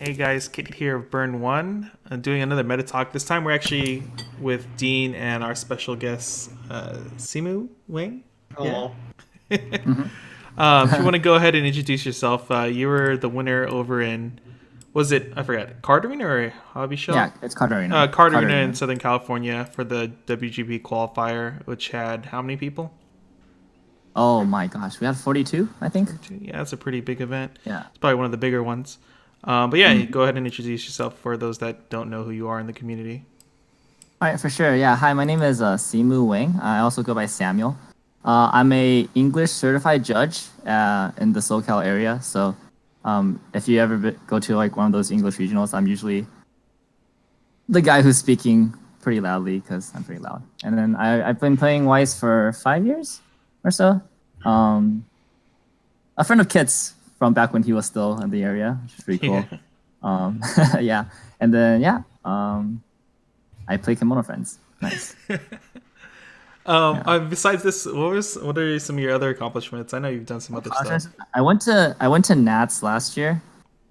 Hey guys, Kit here of Burn One. Doing another meta talk. This time we're actually with Dean and our special guest, Simu Wang. Yeah. Hello. Mhm. If you want to go ahead and introduce yourself, you were the winner over in, was it, I forgot, Carterina or Hobby Shell? Yeah, it's Katarina. Carterina in Katarina. Southern California for the WGP qualifier, which had how many people? Oh my gosh, we had 42, I think. Yeah, it's a pretty big event. Yeah. It's probably one of the bigger ones. But yeah, Mhm. go ahead and introduce yourself for those that don't know who you are in the community. All right, for sure. Yeah. Hi, my name is Simu Wang. I also go by Samuel. I'm a English certified judge in the SoCal area. So, if you ever go to like one of those English regionals, I'm usually the guy who's speaking pretty loudly because I'm pretty loud. And then I've been playing Weiss for 5 years or so. Um, a friend of Kit's from back when he was still in the area, which is pretty Yeah. cool. Um, yeah, and then I play Kemono Friends. Nice. Yeah. Besides this, what are some of your other accomplishments? I know you've done some other stuff. I went to Nats last year,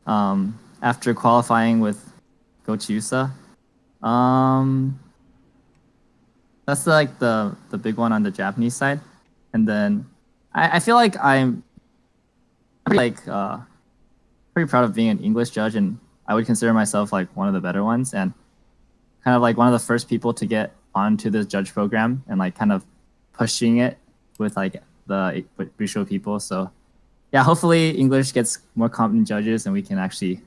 after qualifying with Gochiusa. Um, that's like the big one on the Japanese side, and then I feel like I'm pretty proud of being an English judge, and I would consider myself like one of the better ones, and kind of like one of the first people to get onto the judge program and like kind of pushing it with like the visual people. So yeah, hopefully English gets more competent judges and we can actually,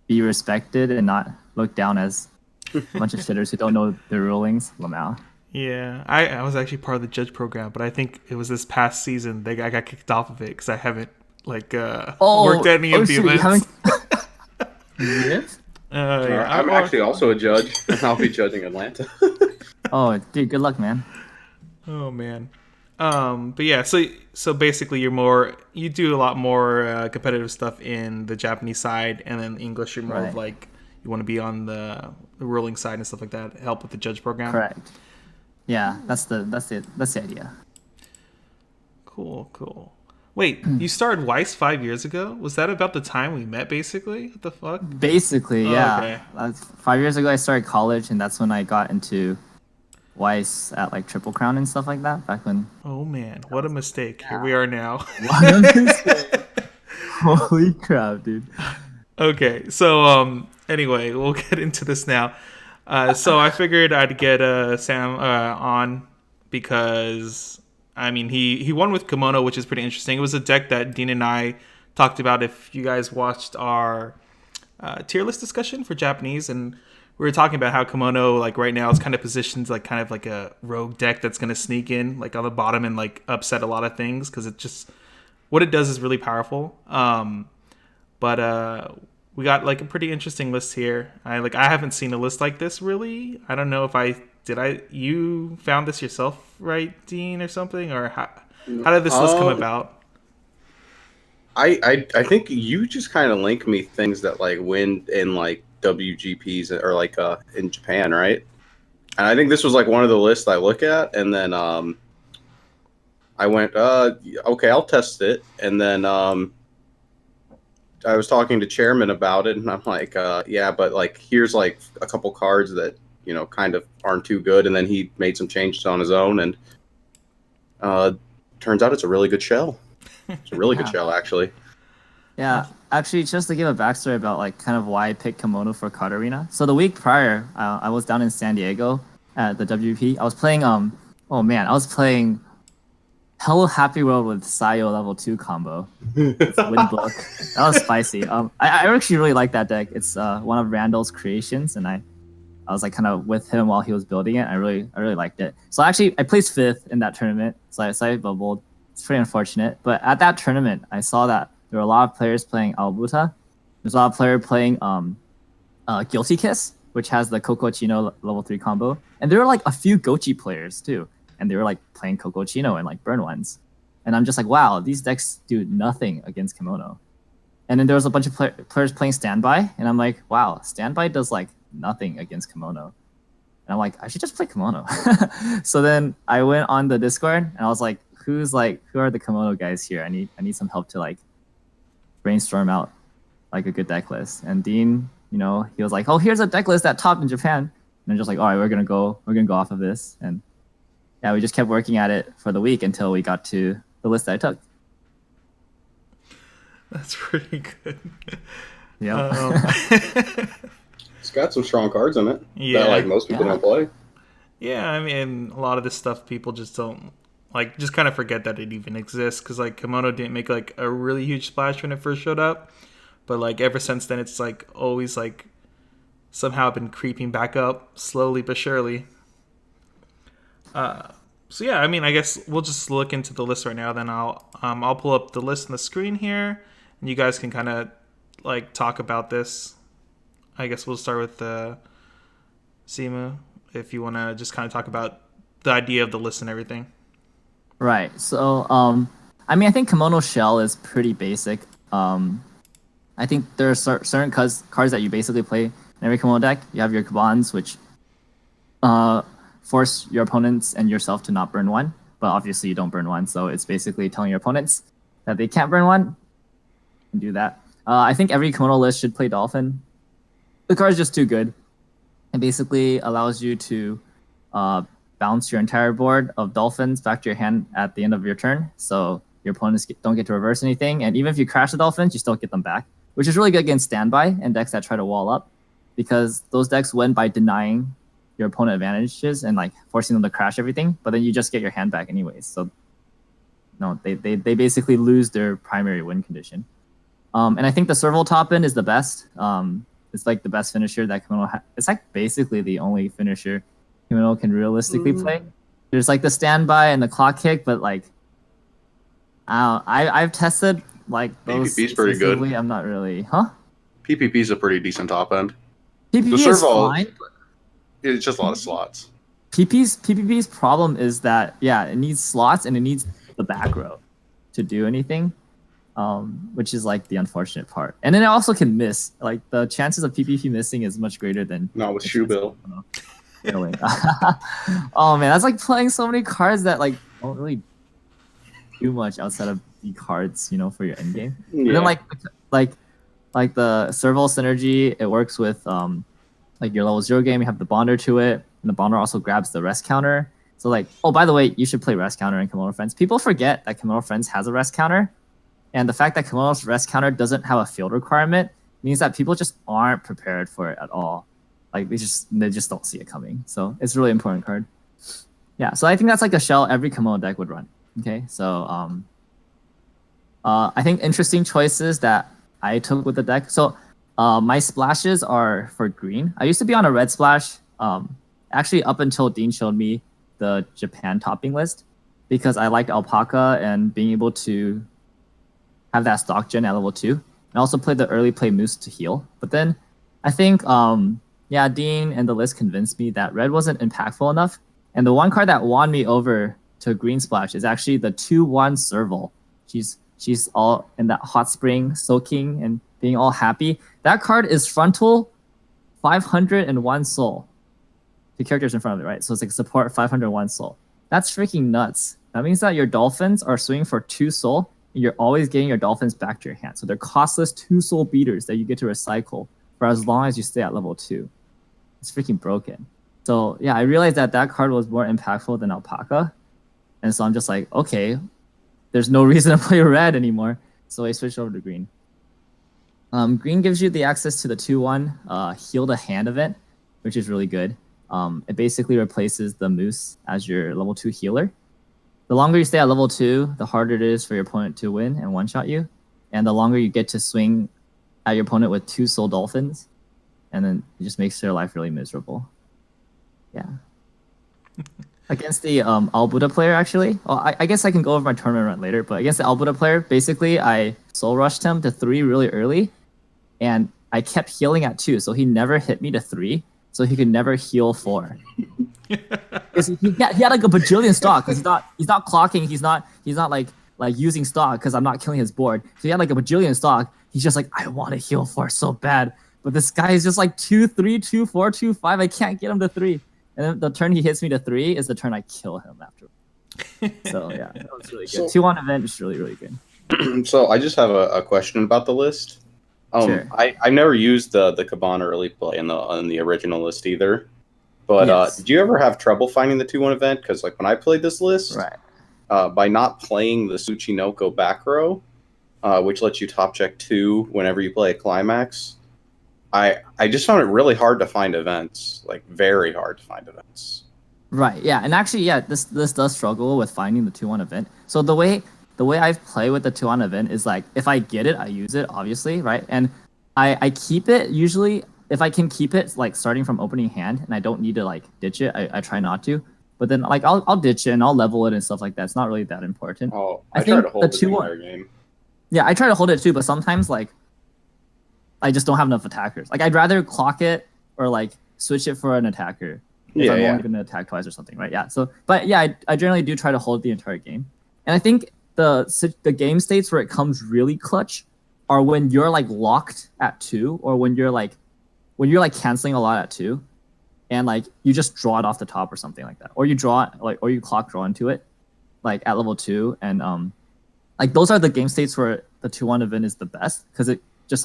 be respected and not looked down as a bunch of shitters who don't know the rulings. Lamau. Yeah, I was actually part of the judge program, but I think it was this past season I got kicked off of it because I haven't worked at any Oh of the shit, you events. haven't. Yes? Yeah, I'm actually also a judge, and I'll be judging Atlanta. Oh, dude, good luck, man. Oh man. But yeah, so basically you do a lot more competitive stuff in the Japanese side, and then English you're more of Right. like you want to be on the ruling side and stuff like that. Help with the judge program. Correct. Yeah, that's the idea. Cool, cool. Wait, you started Weiss 5 years ago? Was that about the time we met? Basically, what the fuck? Basically, Oh, yeah. okay. 5 years ago, I started college, and that's when I got into Weiss at like Triple Crown and stuff like that. Back when. Oh man, what a mistake. Here we are now. What a mistake. Holy crap, dude. Okay, so anyway, we'll get into this now. So I figured I'd get Sam on because I mean he won with Kemono, which is pretty interesting. It was a deck that Dean and I talked about. If you guys watched our tier list discussion for Japanese, and we were talking about how Kemono like right now is kind of positioned like kind of like a rogue deck that's going to sneak in like on the bottom and like upset a lot of things because it just what it does is really powerful. But we got like a pretty interesting list here. I haven't seen a list like this really. I don't know if you found this yourself, right, Dean, or something, or how did this list come Um, about? I think you just kind of link me things that like win in like WGPs or like in Japan, right? And I think this was like one of the lists I look at, and then I went okay, I'll test it, and then I was talking to Chairman about it, and I'm like, yeah, but like here's like a couple cards that kind of aren't too good, and then he made some changes on his own, and uh, turns out it's a really good shell. It's a really good Yeah. shell, actually. Yeah. Actually, just to give a backstory about like kind of why I picked Kemono for Katarina. So the week prior, I was down in San Diego at the WP. I was playing oh man, I was playing Hello Happy World with Sayo level 2 combo. It's Windbook. That was spicy. I actually really like that deck. It's one of Randall's creations, and I was like kind of with him while he was building it. I really liked it. So actually, I placed fifth in that tournament. So I bubbled. It's pretty unfortunate, but at that tournament, I saw that there were a lot of players playing Albuta. There's a lot of players playing Guilty Kiss, which has the Coco Chino level 3 combo, and there were like a few Gochi players too, and they were like playing Coco Chino and like burn ones, and I'm just like, wow, these decks do nothing against Kemono. And then there was a bunch of players playing Standby, and I'm like, wow, Standby does like nothing against Kemono. And I'm like, I should just play Kemono. So then I went on the Discord and I was like, who are the Kemono guys here? I need some help to like brainstorm out like a good deck list. And Dean, he was like, "Oh, here's a deck list that topped in Japan." And I'm just like, "All right, we're gonna go off of this." And yeah, we just kept working at it for the week until we got to the list that I took. That's pretty good. Yeah. It's got some strong cards in it Yeah. that like most people don't play. Yeah, I mean, a lot of this stuff people just don't just kind of forget that it even exists because like Kemono didn't make like a really huge splash when it first showed up, but like ever since then it's like always like somehow been creeping back up slowly but surely. So yeah, I mean, I guess we'll just look into the list right now. Then I'll pull up the list on the screen here, and you guys can kind of like talk about this. I guess we'll start with Simu, if you want to just kind of talk about the idea of the list and everything. Right. So, I mean, I think Kemono Shell is pretty basic. I think there are certain cards that you basically play in every Kemono deck. You have your Kabans, which force your opponents and yourself to not burn one, but obviously you don't burn one, so it's basically telling your opponents that they can't burn one and do that. I think every Kemono list should play Dolphin. The card is just too good. It basically allows you to bounce your entire board of Dolphins back to your hand at the end of your turn, so your opponents don't get to reverse anything, and even if you crash the Dolphins, you still get them back, which is really good against standby and decks that try to wall up, because those decks win by denying your opponent advantages and like forcing them to crash everything, but then you just get your hand back anyways. So no, they basically lose their primary win condition. And I think the Serval top end is the best. It's like the best finisher that Kemono it's like basically the only finisher Kemono can realistically play. There's like the standby and the clock kick, but like I've tested like those. PPP's pretty good. I'm not really, PPP's a pretty decent top end. PPP The is Serval, fine. it's just a lot of slots. PPP's problem is that it needs slots and it needs the back row to do anything, which is like the unfortunate part. And then it also can miss. Like the chances of PPP missing is much greater than Not with Shoe Bill. Really. Oh man, that's like playing so many cards that like don't really do much outside of the cards, for your end game. Yeah. And then like the Serval synergy, it works with like your level 0 game, you have the Bonder to it, and the Bonder also grabs the rest counter. So like, oh, by the way, you should play rest counter in Kemono Friends. People forget that Kemono Friends has a rest counter, and the fact that Kemono's rest counter doesn't have a field requirement means that people just aren't prepared for it at all. Like they just don't see it coming. So it's a really important card. Yeah, so I think that's like a shell every Kemono deck would run. Okay, so I think interesting choices that I took with the deck. So my splashes are for green. I used to be on a red splash, actually up until Dean showed me the Japan topping list, because I liked Alpaca and being able to have that stock gen at level 2. And also play the early play Moose to heal. But then I think, Dean and the list convinced me that red wasn't impactful enough. And the one card that won me over to green splash is actually the 2/1 Serval. She's all in that hot spring, soaking and being all happy. That card is frontal 501 soul. The character's in front of it, right? So it's like support 501 soul. That's freaking nuts. That means that your Dolphins are swinging for 2 soul, and you're always getting your Dolphins back to your hand. So they're costless 2 soul beaters that you get to recycle for as long as you stay at level 2. It's freaking broken. So yeah, I realized that card was more impactful than Alpaca. And so I'm just like, okay, there's no reason to play red anymore. So I switched over to green. Green gives you the access to the 2/1 heal the hand event, which is really good. It basically replaces the Moose as your level 2 healer. The longer you stay at level 2, the harder it is for your opponent to win and one-shot you. And the longer you get to swing at your opponent with 2 soul Dolphins. And then it just makes their life really miserable. Yeah. Against the Albuda player, actually. Well, I guess I can go over my tournament run later, but against the Albuda player, basically, I soul rushed him to 3 really early, and I kept healing at 2, so he never hit me to 3, so he could never heal 4. Because he had like a bajillion stock, because he's not clocking, he's not like using stock, because I'm not killing his board. So he had like a bajillion stock. He's just like, I want to heal 4 so bad, but this guy is just like 2-3, 2-4, 2-5. I can't get him to 3. And then the turn he hits me to 3 is the turn I kill him after. So yeah, that was really good. 2-1 event is really, really good. So I just have a question about the list. Sure. I've never used the Cabana Elite Play in the original list either. But Yes. did you ever have trouble finding the 2-1 event? Because like when I played this list, Right. by not playing the Tsuchinoko back row, which lets you top check 2 whenever you play a climax, I just found it really hard to find events, like very hard to find events. Right. Yeah. And actually, yeah, this does struggle with finding the 2-1 event. So the way I play with the 2-1 event is like if I get it, I use it, obviously, right? And I keep it usually if I can keep it like starting from opening hand and I don't need to like ditch it, I try not to. But then like I'll ditch it and I'll level it and stuff like that. It's not really that important. Oh, I try think to hold the the 2-1 entire game. Yeah, I try to hold it too, but sometimes like I just don't have enough attackers. Like I'd rather clock it or like switch it for an attacker if I'm only going to attack twice or something, right? Yeah. So, but yeah, I generally do try to hold the entire game, and I think the game states where it comes really clutch are when you're like locked at 2, or when you're like canceling a lot at 2, and like you just draw it off the top or something like that, or you draw it like or you clock draw into it like at level 2, and like those are the game states where the 2-1 event is the best because it just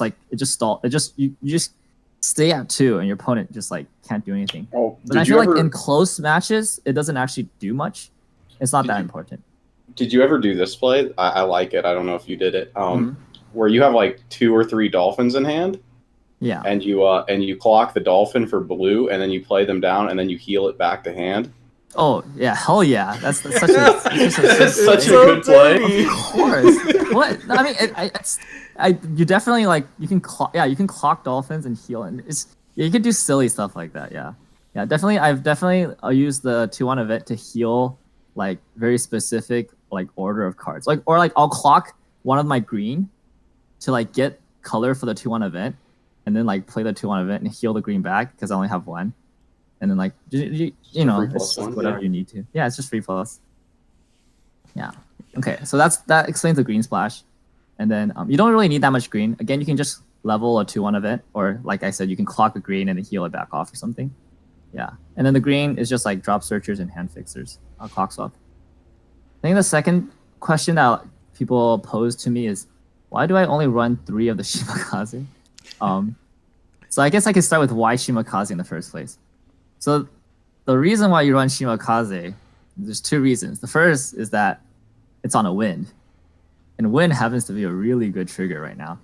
stall. It just you just stay at 2 and your opponent just like can't do anything. Oh, but I feel like in close matches it doesn't actually do much. It's not that important. Did you ever do this play? I like it. I don't know if you did it. Where you have like 2 or 3 dolphins in hand. Yeah. And you clock the dolphin for blue, and then you play them down, and then you heal it back to hand. Oh yeah, hell yeah! That's such a such a good play. Of course. What? I mean, you definitely like you can clock dolphins and heal, and you can do silly stuff like that. Yeah, definitely. I'll use the 2-1 event to heal like very specific like order of cards, like or like I'll clock one of my green to like get color for the 2-1 event, and then like play the 2-1 event and heal the green back because I only have one. And then like you know, it's just whatever you need to. Yeah, it's just 3+. Yeah. Okay, so that explains the green splash. And then you don't really need that much green. Again, you can just level a 2-1 event, or like I said, you can clock a green and then heal it back off or something. Yeah. And then the green is just like drop searchers and hand fixers. I'll clock swap. I think the second question that people pose to me is, why do I only run 3 of the Shimakaze? So I guess I could start with why Shimakaze in the first place. So the reason why you run Shimakaze, there's 2 reasons. The first is that it's on a wind. And wind happens to be a really good trigger right now.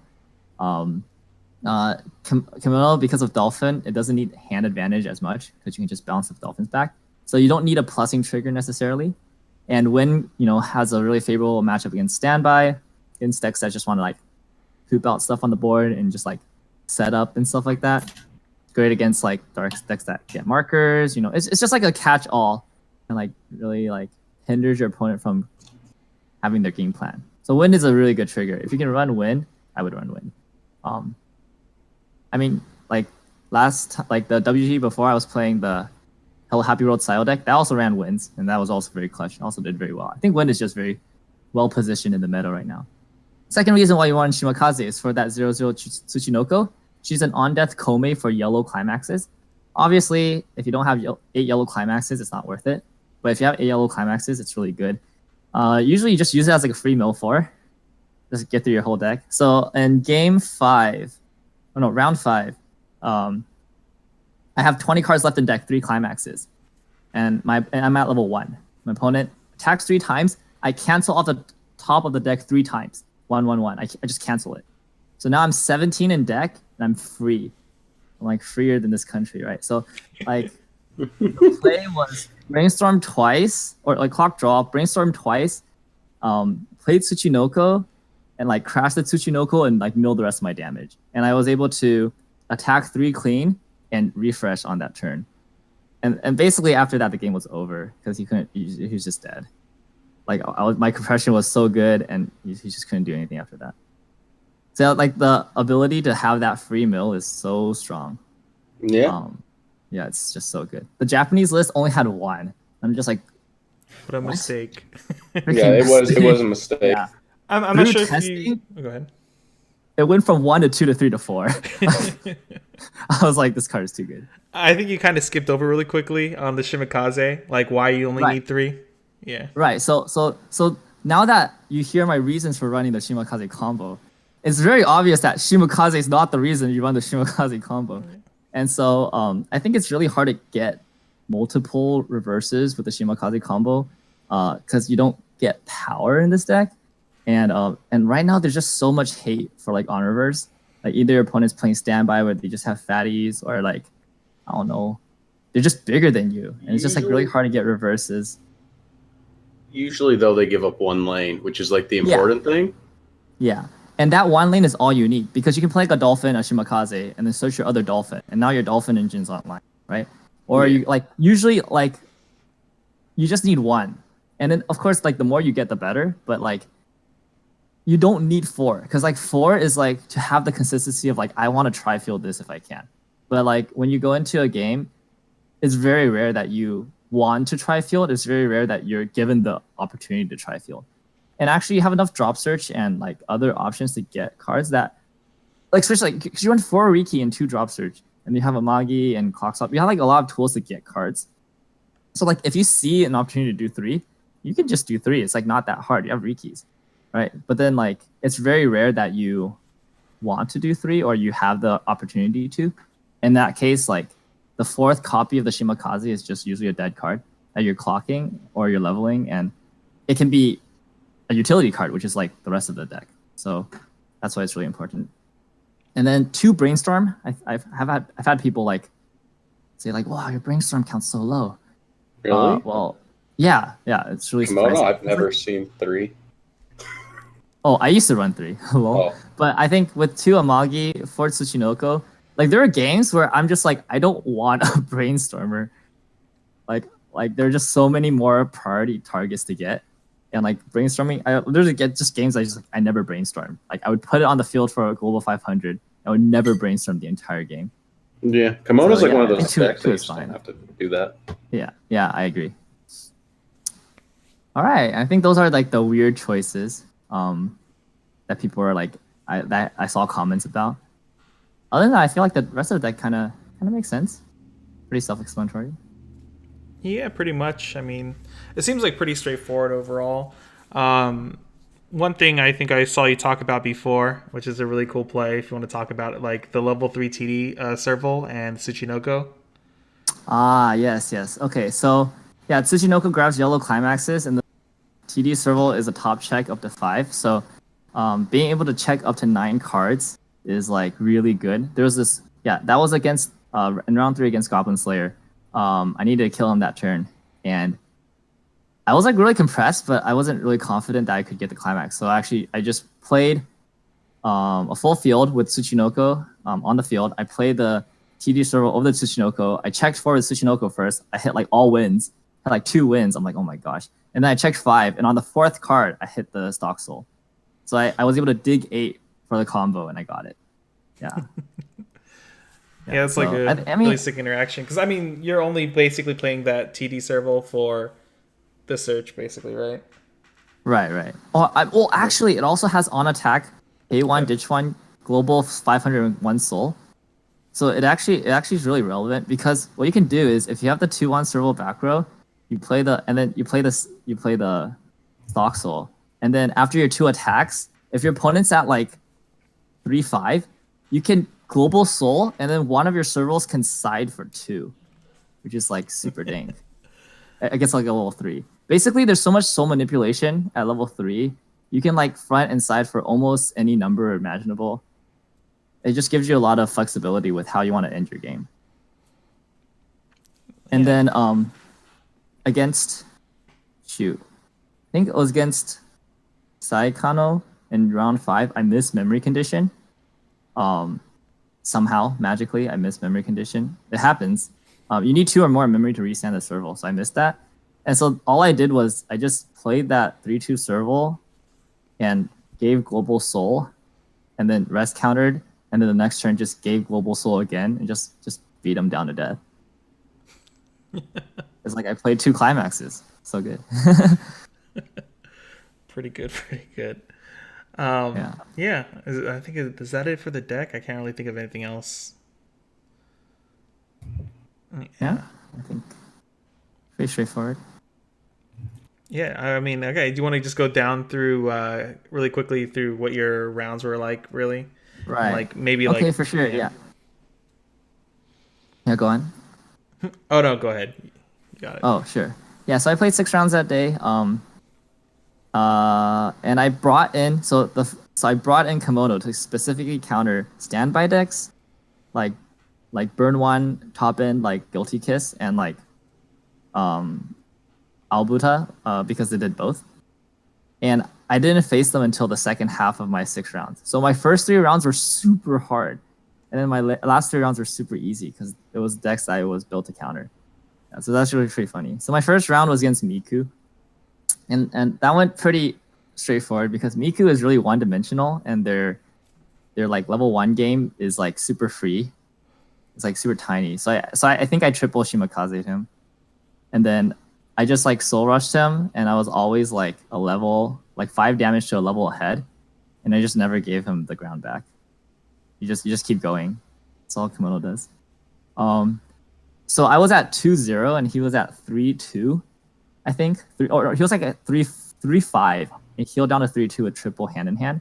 Kemono, because of Dolphin, it doesn't need hand advantage as much because you can just bounce the Dolphins back. So you don't need a plussing trigger necessarily. And wind, has a really favorable matchup against standby, against decks that just want to like poop out stuff on the board and just like set up and stuff like that. Great against like dark decks that get markers. It's just like a catch-all, and like really like hinders your opponent from having their game plan. So wind is a really good trigger. If you can run wind, I would run wind. I mean, like the WG before, I was playing the Hello Happy World style deck that also ran winds, and that was also very clutch. Also did very well. I think wind is just very well positioned in the meta right now. Second reason why you want Shimakaze is for that 0/0 Tsuchinoko. She's an on-death Kome for yellow climaxes. Obviously, if you don't have 8 yellow climaxes, it's not worth it. But if you have 8 yellow climaxes, it's really good. Usually, you just use it as like a free mill for. Just get through your whole deck. So in round 5, I have 20 cards left in deck, 3 climaxes. And I'm at level 1. My opponent attacks 3 times. I cancel off the top of the deck 3 times. 1/1/1. I just cancel it. So now I'm 17 in deck, and I'm free. I'm like freer than this country, right? So like the play was brainstorm twice, or like clock draw, brainstorm twice, played Tsuchinoko, and like crashed the Tsuchinoko and like milled the rest of my damage. And I was able to attack 3 clean and refresh on that turn. And basically after that the game was over because he was just dead. Like my compression was so good and he just couldn't do anything after that. So like the ability to have that free mill is so strong. Yeah. Yeah, it's just so good. The Japanese list only had 1. I'm just like, what a mistake. Yeah, it was a mistake. Yeah. I'm not sure if you... Oh, go ahead. It went from 1 to 2 to 3 to 4. I was like, this card is too good. I think you kind of skipped over really quickly on the Shimakaze, like why you only need 3. Yeah. Right. So now that you hear my reasons for running the Shimakaze combo, it's very obvious that Shimakaze is not the reason you run the Shimakaze combo. And so I think it's really hard to get multiple reverses with the Shimakaze combo because you don't get power in this deck. And right now there's just so much hate for like on reverse. Like either your opponent's playing standby where they just have fatties, or like I don't know, they're just bigger than you, and it's just like really hard to get reverses. Usually though they give up one lane, which is like the important thing. Yeah. And that one lane is all you need because you can play like a Dolphin, a Shimakaze, and then search your other Dolphin, and now your Dolphin engine's online, right? Or you like usually like you just need one, and then of course like the more you get the better, but like you don't need four because like four is like to have the consistency of like I want to try field this if I can, but like when you go into a game, it's very rare that you want to try field. It's very rare that you're given the opportunity to try field. And actually, you have enough drop search and like other options to get cards that, like, especially like, because you run 4 Riki and 2 drop search, and you have a Magi and Clock Stop. You have like a lot of tools to get cards. So like, if you see an opportunity to do 3, you can just do 3. It's like not that hard. You have Rikis, right? But then like, it's very rare that you want to do 3 or you have the opportunity to. In that case, like the 4th copy of the Shimakaze is just usually a dead card that you're clocking or you're leveling, and it can be a utility card, which is like the rest of the deck. So that's why it's really important. And then 2 brainstorm. I've had people like say like, "Wow, your brainstorm counts so low." Really? Well, yeah, it's really Kemono, surprising. I've never seen 3. Oh, I used to run 3. But I think with 2 Amagi, 4 Tsuchinoko, like there are games where I'm just like, I don't want a brainstormer. Like there are just so many more priority targets to get. And like brainstorming, I literally get just games I never brainstorm. Like I would put it on the field for a global 500. I would never brainstorm the entire game. Yeah, Kemono's So, like yeah, one of I those think decks two that you is just don't fine. have to do that. Yeah, I agree. All right, I think those are like the weird choices that people are like that I saw comments about. Other than that, I feel like the rest of the deck kind of makes sense. Pretty self-explanatory. Yeah, pretty much. I mean, it seems like pretty straightforward overall. One thing I think I saw you talk about before, which is a really cool play if you want to talk about it, like the level 3 TD Serval and Tsuchinoko. Ah, yes. Okay, so yeah, Tsuchinoko grabs yellow climaxes, and the TD serval is a top check up to 5. So being able to check up to 9 cards is like really good. There was this, that was against in round 3 against Goblin Slayer. I needed to kill him that turn, and I was like really compressed, but I wasn't really confident that I could get the climax. So actually, I just played a full field with Tsuchinoko on the field. I played the TD serval over the Tsuchinoko. I checked for the Tsuchinoko first. I hit like all wins. Had like 2 wins. I'm like, oh my gosh. And then I checked 5, and on the 4th card, I hit the Stock Soul. So I was able to dig 8 for the combo, and I got it. Yeah. Yeah, it's so, like a I mean, really sick interaction. Because, I mean, you're only basically playing that TD Serval for the search, basically, right? Right. Well, actually, it also has on attack, A1, Ditch 1, global 501 soul. So it actually is really relevant because what you can do is if you have the 2-1 serval back row, you play the Stock Soul, and then after your 2 attacks, if your opponent's at like 3-5, you can global soul, and then one of your servals can side for 2, which is like super dang. I guess like a level 3. Basically, there's so much soul manipulation at level 3. You can like front and side for almost any number imaginable. It just gives you a lot of flexibility with how you want to end your game. And then against I think it was against Saikano in round 5, I missed memory condition. Somehow, magically, I missed memory condition. It happens. You need 2 or more memory to restand the serval, so I missed that. And so all I did was I just played that 3-2 serval and gave global soul, and then rest countered, and then the next turn just gave global soul again and just beat him down to death. It's like I played 2 climaxes. So good. Pretty good. Yeah. I think is that it for the deck? I can't really think of anything else. Yeah, I think pretty straightforward. Yeah, I mean, okay. Do you want to just go down through really quickly through what your rounds were like, really, and Right. like maybe Okay, like for sure. yeah. Yeah. Yeah, go on. Oh no, go ahead. You got it. Oh, sure. Yeah, so I played 6 rounds that day. And I brought in so I brought in Kemono to specifically counter standby decks, like burn one, top end, like Guilty Kiss, and like um Albuta, because they did both. And I didn't face them until the second half of my 6 rounds. So my first 3 rounds were super hard, and then my last 3 rounds were super easy because it was decks I was built to counter. Yeah, so that's really pretty funny. So my first round was against Miku, and that went pretty straightforward because Miku is really one dimensional, and their like level 1 game is like super free. It's like super tiny. So I think I triple Shimakaze'd him, and then I just like soul rushed him, and I was always like a level, like 5 damage to a level ahead, and I just never gave him the ground back. You just keep going. That's all Kemono does. So I was at 2-0 and he was at 3-2, I think. Or he was like at 3-5. And healed down to 3-2 with triple hand in hand.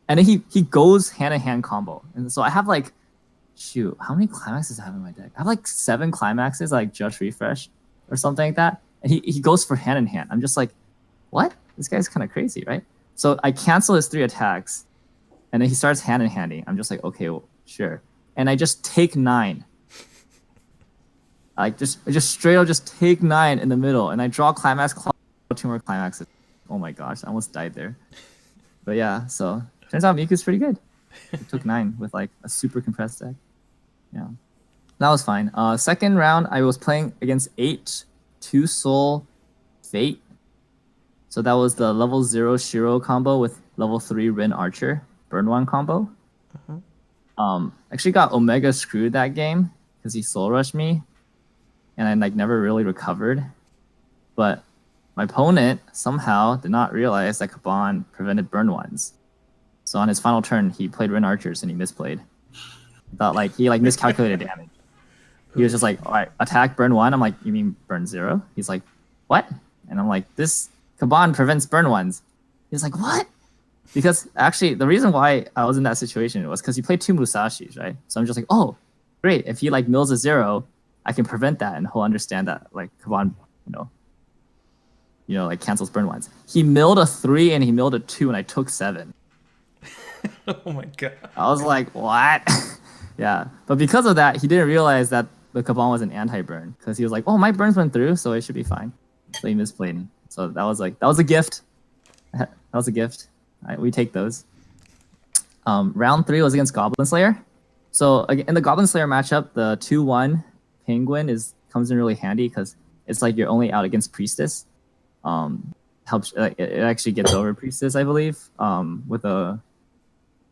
And then he goes hand in hand combo. And so I have like, shoot, how many climaxes do I have in my deck? I have like 7 climaxes, like just refresh or something like that. And he goes for hand in hand. I'm just like, what? This guy's kind of crazy, right? So I cancel his 3 attacks, and then he starts hand in handing. I'm just like, okay, well, sure. And I just take 9. Like just straight up just take 9 in the middle, and I draw climax, 2 more climaxes. Oh my gosh, I almost died there. But yeah, so turns out Miku's pretty good. He took 9 with like a super compressed deck. Yeah, that was fine. Second round, I was playing against 8 2 soul Fate. So that was the level 0 Shiro combo with level 3 Rin Archer burn 1 combo. Actually got Omega screwed that game because he soul rushed me, and I like never really recovered. But my opponent somehow did not realize that Kaban prevented burn ones. So on his final turn, he played Rin Archers and he misplayed. I thought like he like miscalculated damage. He was just like, all right, attack burn 1. I'm like, you mean burn 0? He's like, what? And I'm like, this Kaban prevents burn ones. He's like, what? Because actually, the reason why I was in that situation was because he played 2 Musashis, right? So I'm just like, oh, great. If he like mills a 0, I can prevent that, and he'll understand that like Kaban, like cancels burn ones. He milled a 3 and he milled a 2, and I took 7. Oh my god. I was like, what? Yeah, but because of that, he didn't realize that the Kaban was an anti-burn because he was like, oh, my burns went through, so it should be fine. So he misplayed. So that was a gift. That was a gift. We take those. Round 3 was against Goblin Slayer. So in the Goblin Slayer matchup, the 2-1 Penguin comes in really handy because it's like you're only out against Priestess. Helps it actually gets over Priestess, I believe. With a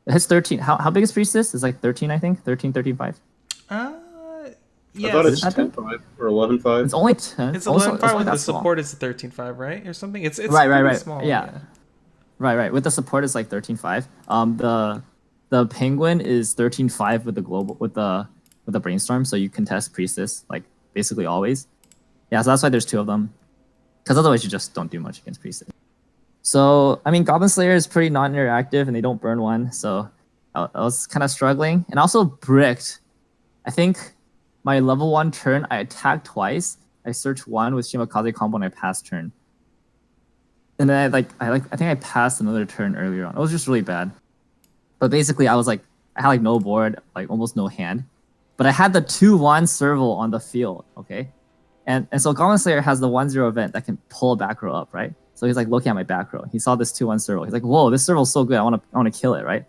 it hits 13. How big is Priestess? It's like 13, I think. 13, 13.5. I thought it's 10.5 or 11.5. It's only 10. It's 11.5 with the support is 13.5, right? Or something. It's right. small. Yeah. Right. With the support is like 13.5. The Penguin is 13.5 with the global with the brainstorm, so you contest Priestess like basically always. Yeah, so that's why there's 2 of them. Because otherwise you just don't do much against Priestess. So I mean, Goblin Slayer is pretty non-interactive and they don't burn 1, so I was kind of struggling. And also bricked. I think my level 1 turn I attacked twice. I searched 1 with Shimakaze combo and I passed turn. And then I think I passed another turn earlier on. It was just really bad. But basically I had like no board, like almost no hand. But I had the 2-1 serval on the field, okay? And so Goblin Slayer has the 1-0 event that can pull a back row up, right? So he's like looking at my back row. He saw this 2-1 serval. He's like, whoa, this serval's so good. I want to kill it, right?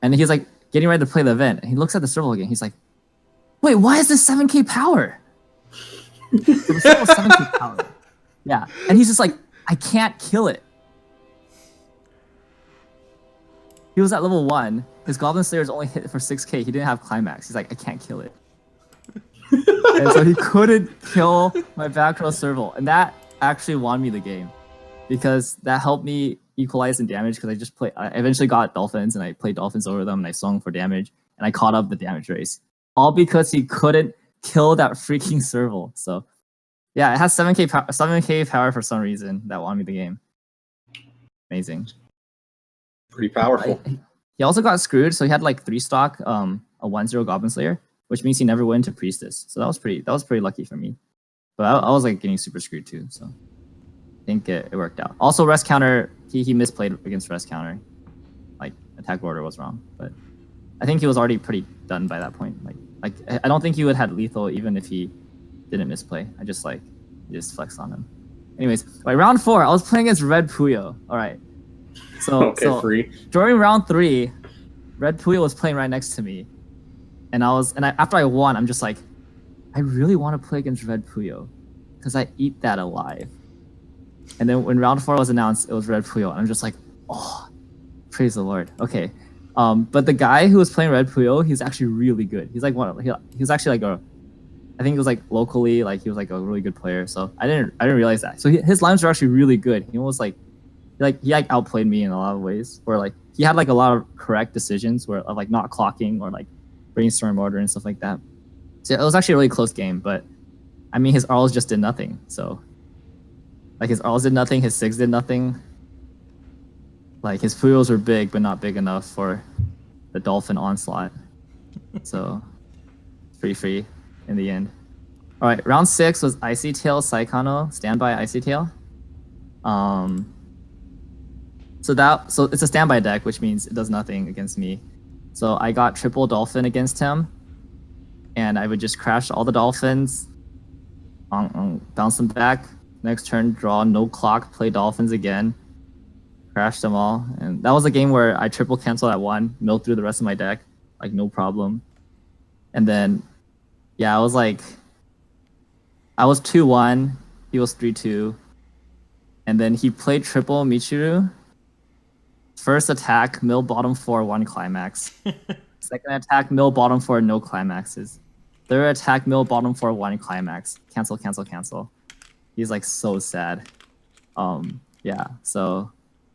And he's like getting ready to play the event. And he looks at the serval again. He's like, wait, why is this 7k power? So the serval's 7k power. Yeah. And he's just like, I can't kill it. He was at level 1. His Goblin Slayer is only hit for 6k. He didn't have climax. He's like, I can't kill it. And so he couldn't kill my back row serval. And that actually won me the game. Because that helped me equalize in damage because I eventually got Dolphins and I played Dolphins over them and I swung for damage. And I caught up the damage race. All because he couldn't kill that freaking serval. So Yeah, it has 7k power for some reason that won me the game. Amazing. Pretty powerful. He also got screwed, so he had like 3 stock, a 1/0 Goblin Slayer, which means he never went into Priestess. So that was pretty lucky for me. But I was like getting super screwed too, so I think it worked out. Also, rest counter, he misplayed against rest counter. Like attack order was wrong, but I think he was already pretty done by that point. Like I don't think he would have had lethal even if he didn't misplay. I just flexed on him. Anyways, by round 4, I was playing against Red Puyo. All right. So free. During round 3, Red Puyo was playing right next to me, and after I won, I'm just like, I really want to play against Red Puyo, because I eat that alive. And then when round 4 was announced, it was Red Puyo, and I'm just like, oh, praise the Lord. Okay. But the guy who was playing Red Puyo, he's actually really good. He's like he was actually like I think it was like locally, like he was like a really good player. So I didn't realize that. So his lines were actually really good. He almost like he outplayed me in a lot of ways. Where like he had like a lot of correct decisions, of like not clocking or like brainstorm order and stuff like that. So it was actually a really close game. But I mean, his Arls just did nothing. So like his Arls did nothing, his Sigs did nothing. Like his Puyos were big, but not big enough for the Dolphin onslaught. So pretty free in the end. All right, round 6 was Icy Tail Saikano, standby Icy Tail. So it's a standby deck, which means it does nothing against me. So I got triple Dolphin against him, and I would just crash all the Dolphins, bounce them back. Next turn, draw, no clock, play Dolphins again, crash them all. And that was a game where I triple canceled at 1, milled through the rest of my deck, like no problem. And then, yeah, I was 2-1, he was 3-2. And then he played triple Michiru. First attack, mill bottom 4, 1 climax. Second attack, mill bottom 4, no climaxes. Third attack, mill bottom 4, 1 climax. Cancel, cancel, cancel. He's like so sad. Yeah, so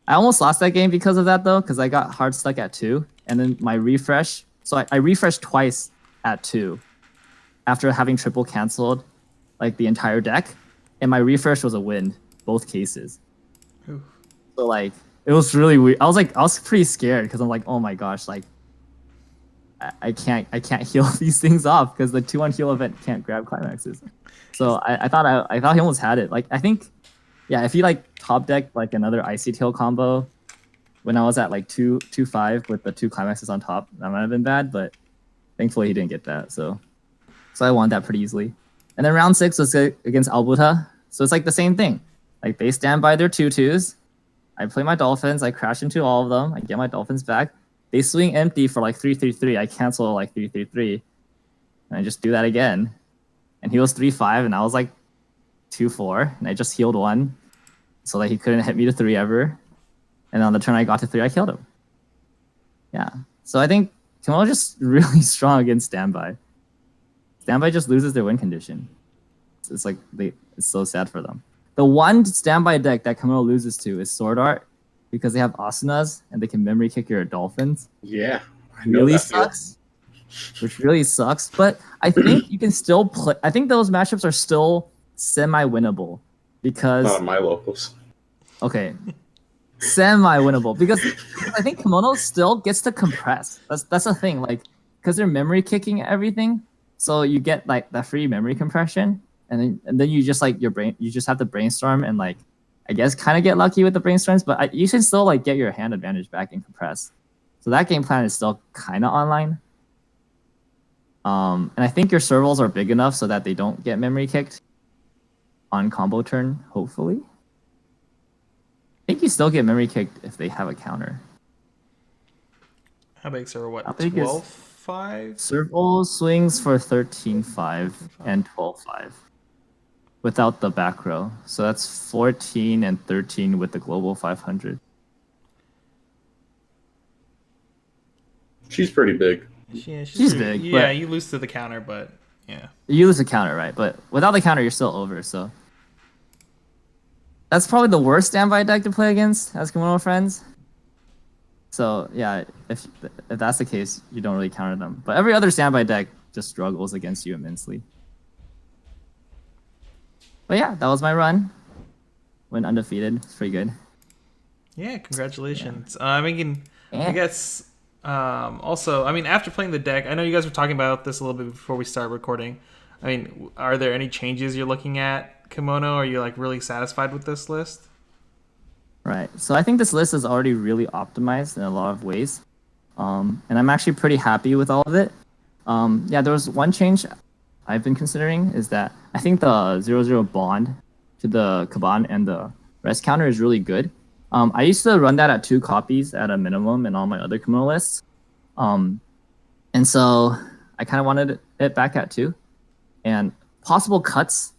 I almost lost that game because of that though, because I got hard stuck at 2. And then my refresh, so I refreshed twice at 2 after having triple canceled like the entire deck. And my refresh was a win, both cases. Oof. So like, it was really weird. I was pretty scared because I'm like, oh my gosh, like I can't heal these things off because the 2-1 heal event can't grab climaxes. So I thought he almost had it. Like I think, yeah, if he like top decked like another Icy Tail combo when I was at like 2-5 with the 2 climaxes on top, that might have been bad, but thankfully he didn't get that. So I won that pretty easily. And then round 6 was against Albuta. So it's like the same thing. Like they stand by their 2/2s. I play my Dolphins, I crash into all of them, I get my Dolphins back. They swing empty for like 3-3-3. I cancel like 3-3-3. And I just do that again. And he was 3-5 and I was like 2-4. And I just healed 1. So that he couldn't hit me to 3 ever. And on the turn I got to 3, I killed him. Yeah. So I think Kemono just really strong against standby. Standby just loses their win condition. It's like it's so sad for them. The one standby deck that Kemono loses to is Sword Art because they have Asunas and they can memory kick your Dolphins. Yeah, I know really that sucks. Which really sucks. But I think you can still play. I think those matchups are still semi-winnable because Not on my locals. Okay, semi-winnable because I think Kemono still gets to compress. That's the thing. Like because they're memory kicking everything, so you get like that free memory compression. And then you just like you just have to brainstorm and like I guess kind of get lucky with the brainstorms, but you should still like get your hand advantage back and compress. So that game plan is still kind of online. And I think your servals are big enough so that they don't get memory kicked on combo turn. Hopefully, I think you still get memory kicked if they have a counter. How big are what? 12-5? Serval swings for 13-5 and 12-5. Without the back row. So that's 14 and 13 with the global 500. She's pretty big. Yeah, she's big. Yeah, you lose to the counter, but yeah. You lose the counter, right? But without the counter, you're still over. So that's probably the worst standby deck to play against as Kemono friends. So yeah, if that's the case, you don't really counter them. But every other standby deck just struggles against you immensely. But yeah, that was my run. Went undefeated. It's pretty good. Yeah, congratulations. I mean, I And guess also, I mean, after playing the deck, I know you guys were talking about this a little bit before we start recording. I mean, are there any changes you're looking at, Kemono? Are you like really satisfied with this list? right. So I think this list is already really optimized in a lot of ways. And I'm actually pretty happy with all of it. Yeah, there was one change I've been considering is that I think the 0 bond to the Kaban and the rest counter is really good. I used to run that at 2 copies at a minimum in all my other Kimono lists. Um, and so I kind of wanted it back at 2. And possible cuts,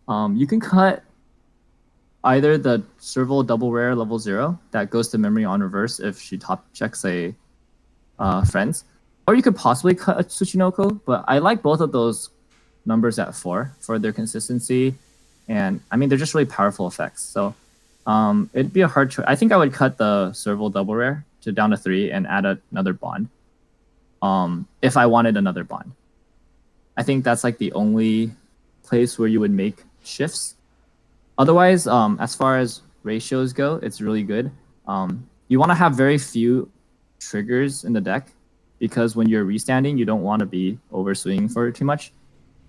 you can cut either the serval double rare level 0 that goes to memory on reverse if she top checks a friends, or you could possibly cut a Tsuchinoko, but I like both of those numbers at 4 for their consistency, and I mean they're just really powerful effects. So it'd be a hard choice. I think I would cut the serval double rare to down to 3 and add another bond. If I wanted another bond, I think that's like the only place where you would make shifts. Otherwise, as far as ratios go, it's really good. You want to have very few triggers in the deck because when you're restanding, you don't want to be over swinging for it too much.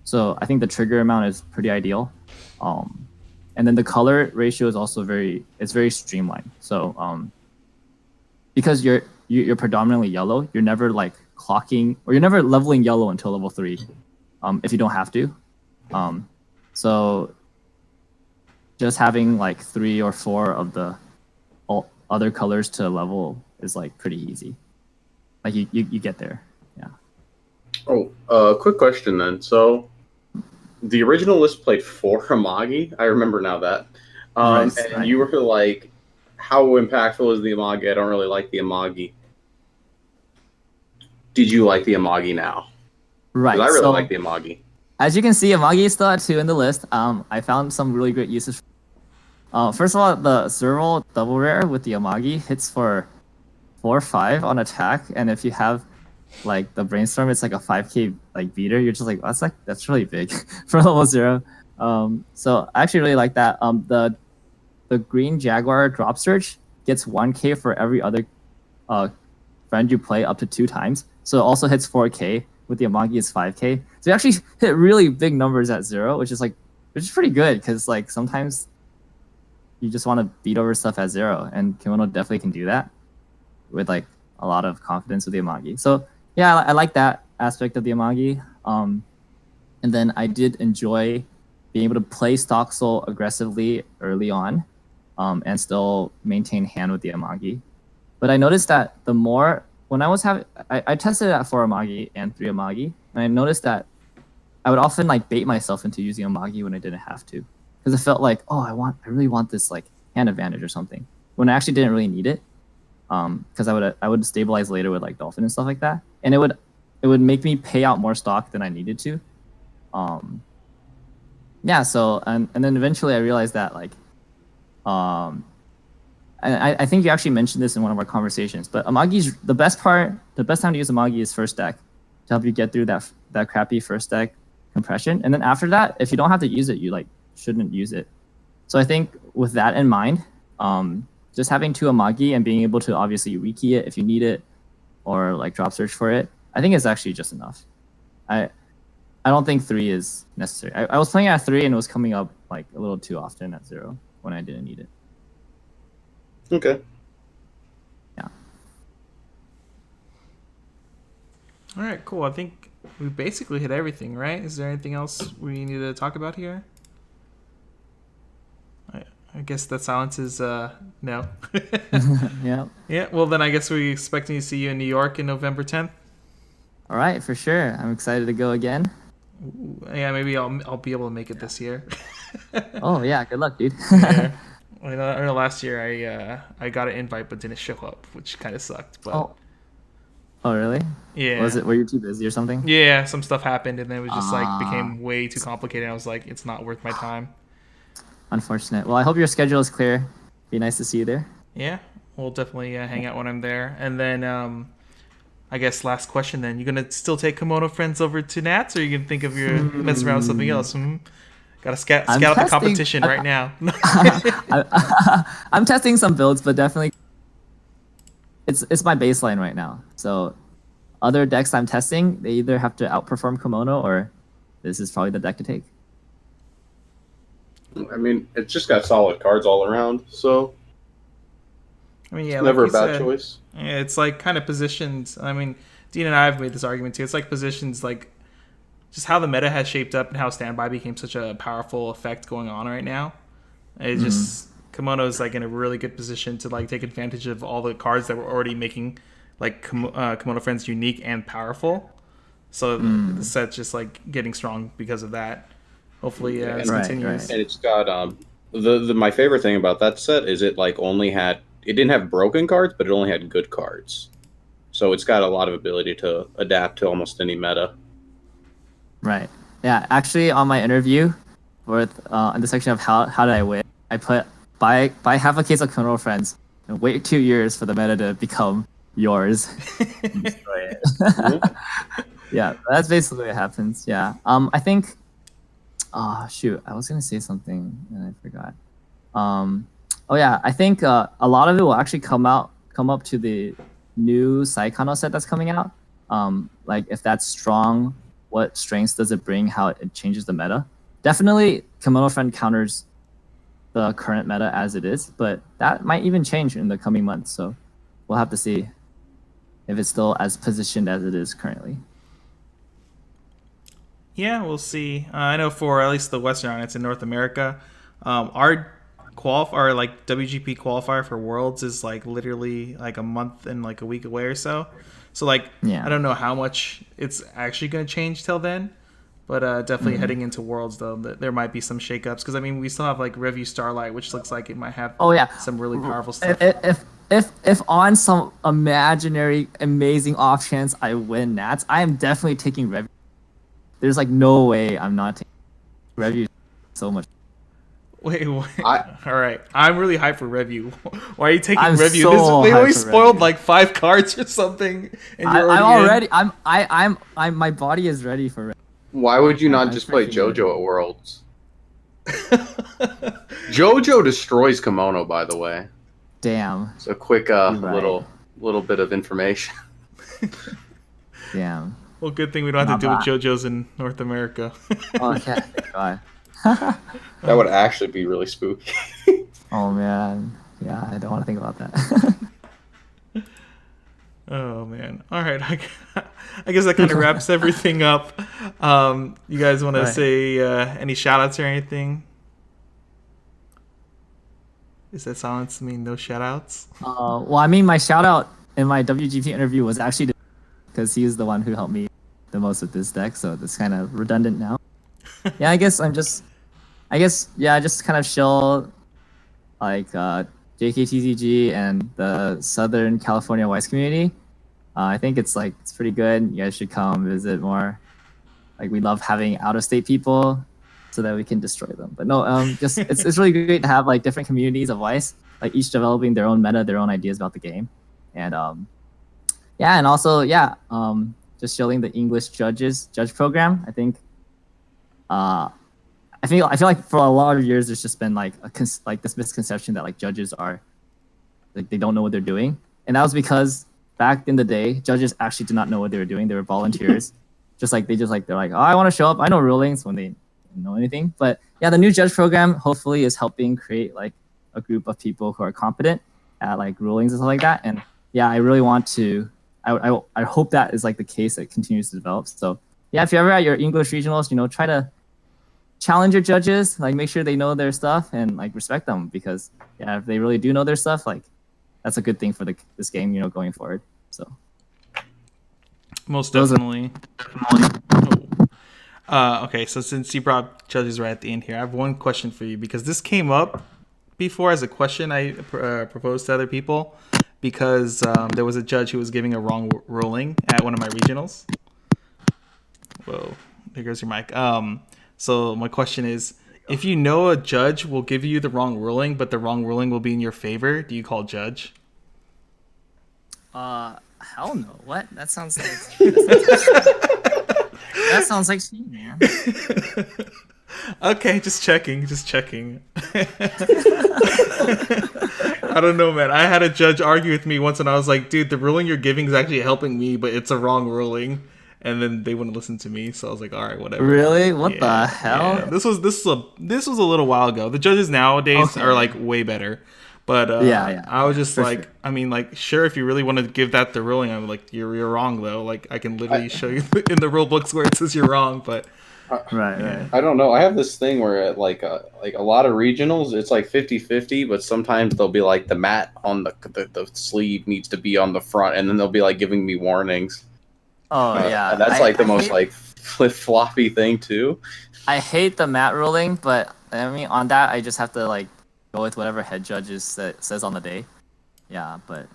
So I think the trigger amount is pretty ideal. And then the color ratio is also it's very streamlined. So because you're predominantly yellow, you're never like clocking or you're never leveling yellow until level 3 if you don't have to. So just having like 3 or 4 of the other colors to level is like pretty easy. Like you get there. Yeah. Oh, quick question then. So the original list played 4 Amagi. I remember now that. Right, and right. you were like, how impactful is the Amagi? I don't really like the Amagi. Did you like the Amagi now? Right. Because I really So like the Amagi. as you can see, Amagi is still at 2 in the list. I found some really great uses. First of all, the serval double rare with the Amagi hits for 4-5 on attack, and if you have like the brainstorm, it's like a 5k like beater. You're just like that's really big for level 0. So I actually really like that. The green jaguar drop search gets 1k for every other friend you play up to 2 times. So it also hits 4k. With the Amagi is 5k. So you actually hit really big numbers at 0, which is pretty good because like sometimes you just want to beat over stuff at 0, and Kemono definitely can do that with like a lot of confidence with the Amagi. So yeah, I like that aspect of the Amagi. And then I did enjoy being able to play Stock Soul aggressively early on, and still maintain hand with the Amagi. But I noticed that the more when I was I tested it at 4 Amagi and 3 Amagi, and I noticed that I would often like bait myself into using Amagi when I didn't have to, because it felt like, oh, I really want this like hand advantage or something, when I actually didn't really need it. Because I would stabilize later with like Dolphin and stuff like that, and it would make me pay out more stock than I needed to. Yeah. So and then eventually I realized that like, I think you actually mentioned this in one of our conversations, but Amagi's the best time to use Amagi is first deck to help you get through that crappy first deck compression, and then after that, if you don't have to use it, you like shouldn't use it. So I think with that in mind, just having 2 Amagi and being able to obviously rekey it if you need it, or like drop search for it, I think it's actually just enough. I don't think 3 is necessary. I was playing at 3 and it was coming up like a little too often at 0 when I didn't need it. Okay. Yeah. All right, cool. I think we basically hit everything, right? Is there anything else we need to talk about here? I guess that silence is no. Yeah. Yeah. Well, then I guess we're expecting to see you in New York in November 10th. All right, for sure. I'm excited to go again. Yeah, maybe I'll be able to make it this year. Oh yeah, good luck, dude. Yeah. I know last year I got an invite but didn't show up, which kind of sucked. But Oh really? yeah, Were you too busy or something? yeah, some stuff happened and then it was just like became way too complicated. I was like, it's not worth my time. Unfortunate. Well, I hope your schedule is clear. Be nice to see you there. Yeah, we'll definitely hang out when I'm there. And then I guess last question then. You gonna still take Kemono friends over to Nats, or you gonna think of your mess around with something else? Gotta scout I'm the testing- competition right now. I'm testing some builds, but definitely it's my baseline right now. So other decks I'm testing, they either have to outperform Kemono or this is probably the deck to take. I mean, it's just got solid cards all around, so I mean, yeah, it's never like a you bad said, choice. yeah, it's like kind of positions. I mean, Dean and I have made this argument too. It's like positions, like just how the meta has shaped up and how standby became such a powerful effect going on right now. It just Kemono is like in a really good position to like take advantage of all the cards that were already making like Kemono Friends unique and powerful. So the set's just like getting strong because of that. Hopefully, this Right, continues. right. And it's got the my favorite thing about that set is it like it didn't have broken cards, but it only had good cards. So it's got a lot of ability to adapt to almost any meta. Right. Yeah. Actually, on my interview, with in the section of how did I win, I put buy half a case of Kemono Friends and wait 2 years for the meta to become yours. And destroy it. Yeah, that's basically what happens. Yeah. I think. Oh shoot! I was gonna say something and I forgot. Oh yeah, I think a lot of it will actually come up to the new Saikano set that's coming out. Like if that's strong, what strengths does it bring? How it changes the meta? Definitely, Kemono Friend counters the current meta as it is, but that might even change in the coming months. So we'll have to see if it's still as positioned as it is currently. Yeah, we'll see. I know for at least the Western Islands in North America, our like WGP qualifier for Worlds is like literally like a month and like a week away or so. So like Yeah. I don't know how much it's actually going to change till then, but definitely heading into Worlds though, there might be some shakeups because I mean we still have like Review Starlight, which looks like it might have Oh yeah, some really powerful stuff. if on some imaginary amazing off chance I win Nats, I am definitely taking Review. There's like no way I'm not taking Review so much. Wait. All right. I'm really hyped for Review. Why are you taking I'm Review? so They hyped only for spoiled Review. like 5 cards or something, and you're I'm already in. already I'm my body is ready for Review. Why would you not I'm just play freaking JoJo ready. at Worlds? JoJo destroys Kemono, by the way. Damn, So quick right. little bit of information. damn. Well, good thing we don't have to Not deal with JoJo's in North America. Oh yeah, thank God. That would actually be really spooky. Oh man, yeah, I don't want to think about that. Oh man! All right, I guess that kind of wraps everything up. You guys want to Right. say any shout-outs or anything? Is that silence mean no shout-outs? Well, I mean, my shout out in my WGP interview was actually because he is the one who helped me the most with this deck, so it's kind of redundant now. Yeah, I guess just kind of shill like JKTZG and the Southern California Weiss community. I think it's pretty good. You guys should come visit more. Like we love having out of state people so that we can destroy them. But no, just it's really great to have like different communities of Weiss, like each developing their own meta, their own ideas about the game, and yeah, and also just showing the English judge program. I think I feel like for a lot of years there's just been like this misconception that like judges are like they don't know what they're doing, and that was because back in the day judges actually did not know what they were doing. They were volunteers, they're like, oh, I want to show up. I know rulings when they didn't know anything. But yeah, the new judge program hopefully is helping create like a group of people who are competent at like rulings and stuff like that. And yeah, I really want to. I hope that is like the case that continues to develop. So yeah, if you're ever at your English regionals, try to challenge your judges, like make sure they know their stuff and like respect them, because yeah, if they really do know their stuff, like that's a good thing for this game, going forward. So Most Those are- definitely. Okay, so since you brought judges right at the end here, I have one question for you because this came up before as a question I proposed to other people because there was a judge who was giving a wrong ruling at one of my regionals. Whoa, there goes your mic. So my question is, if you know a judge will give you the wrong ruling, but the wrong ruling will be in your favor, do you call judge? hell no. What? That sounds like that sounds like cheating, man. Okay, just checking, just checking. I don't know, man. I had a judge argue with me once, and I was like, "Dude, the ruling you're giving is actually helping me, but it's a wrong ruling." And then they wouldn't listen to me, so I was like, "All right, whatever." Really? What the Yeah, hell? yeah. This was a little while ago. The judges nowadays Okay. are like way better, but Yeah, I was just for like, sure. I mean, like, sure, if you really want to give that the ruling, I'm like, you're wrong though. Like, I can literally I, show you in the rule books where it says you're wrong, but Right, yeah. right. I don't know. I have this thing where at like a lot of regionals, it's like 50-50, but sometimes they'll be like the mat on the sleeve needs to be on the front, and then they'll be like giving me warnings. Oh yeah. And that's like the I most hate like flip floppy thing too. I hate the mat ruling, but I mean on that I just have to like go with whatever head judges says on the day. Yeah, but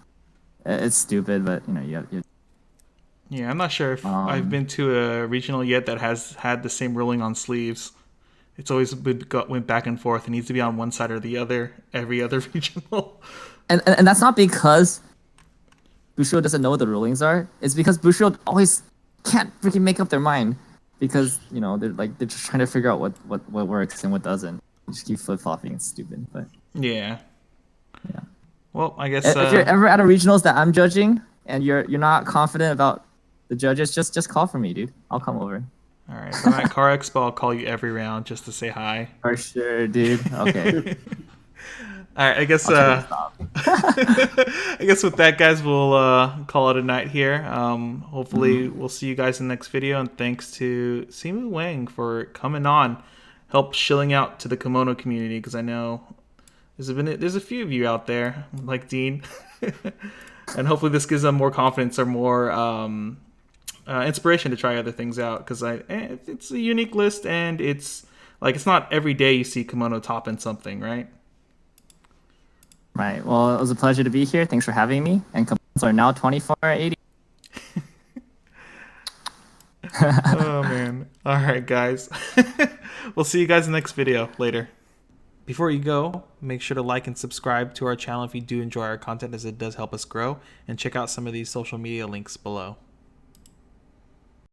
it's stupid, but you know you Yeah, I'm not sure if I've been to a regional yet that has had the same ruling on sleeves. It's always went back and forth. It needs to be on one side or the other every other regional. and that's not because Bushido doesn't know what the rulings are. It's because Bushido always can't freaking make up their mind because you know they're just trying to figure out what works and what doesn't. They just keep flip flopping. It's stupid, but Yeah. yeah. Well, I guess If you're ever at a regionals that I'm judging and you're not confident about the judges, just call for me, dude. I'll come over. all right. If I'm at Car Expo, I'll call you every round just to say hi. For sure, dude. Okay. All right. I guess I'll try to stop. I guess with that, guys, we'll call it a night here. Hopefully, we'll see you guys in the next video. And thanks to Simu Wang for coming on, help shilling out to the Kemono community because I know there's a few of you out there like Dean, and hopefully this gives them more confidence or more inspiration to try other things out because it's a unique list and it's like it's not every day you see Kemono topping something, right? Right. Well, it was a pleasure to be here. Thanks for having me. And components are now 2480. Oh man. All right, guys. We'll see you guys in the next video later. Before you go, make sure to like and subscribe to our channel if you do enjoy our content as it does help us grow, and check out some of these social media links below.